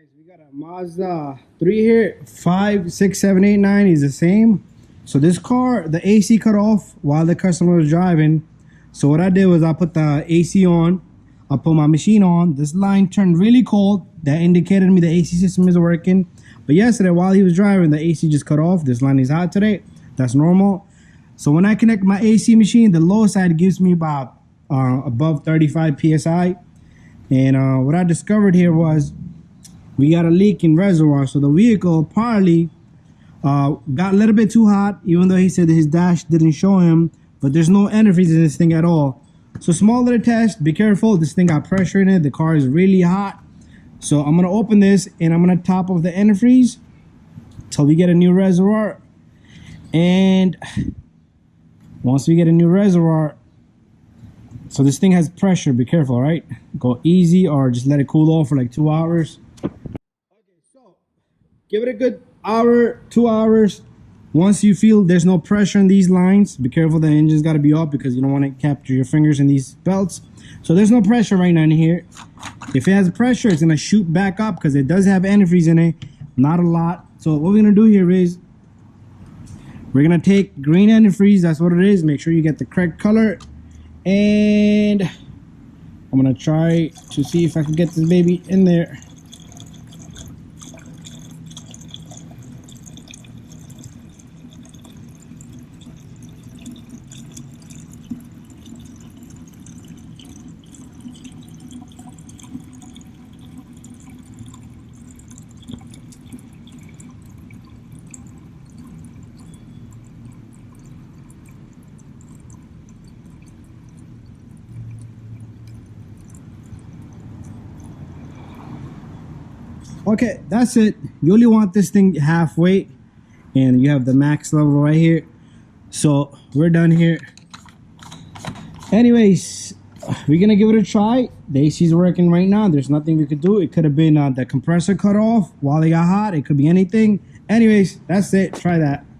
Guys, we got a Mazda 3 here. 5, 6, 7, 8, 9 is the same. So this car, the AC cut off while the customer was driving. So what I did was I put the AC on. I put my machine on. This line turned really cold. That indicated to me the AC system is working. But yesterday while he was driving, the AC just cut off. This line is hot today. That's normal. So when I connect my AC machine, the low side gives me about above 35 PSI. And what I discovered here was we got a leak in reservoir. So the vehicle partly got a little bit too hot, even though he said his dash didn't show him, but there's no antifreeze in this thing at all. So small little test, be careful, this thing got pressure in it, the car is really hot. So I'm gonna open this and I'm gonna top off the antifreeze till we get a new reservoir. And once we get a new reservoir, so this thing has pressure, be careful, right? Go easy or just let it cool off for like 2 hours. So give it a good hour, 2 hours. Once you feel there's no pressure in these lines, be careful, the engine's got to be off because you don't want to capture your fingers in these belts. So there's no pressure right now in here. If it has pressure, it's going to shoot back up because it does have antifreeze in it, not a lot. So what we're going to do here is we're going to take green antifreeze, that's what it is. Make sure you get the correct color. And I'm going to try to see if I can get this baby in there. Okay, that's it. You only want this thing halfway, and you have the max level right here. So we're done here. Anyways, we're gonna give it a try. The AC is working right now. There's nothing we could do. It could have been the compressor cut off while they got hot. It could be anything. Anyways, that's it. Try that.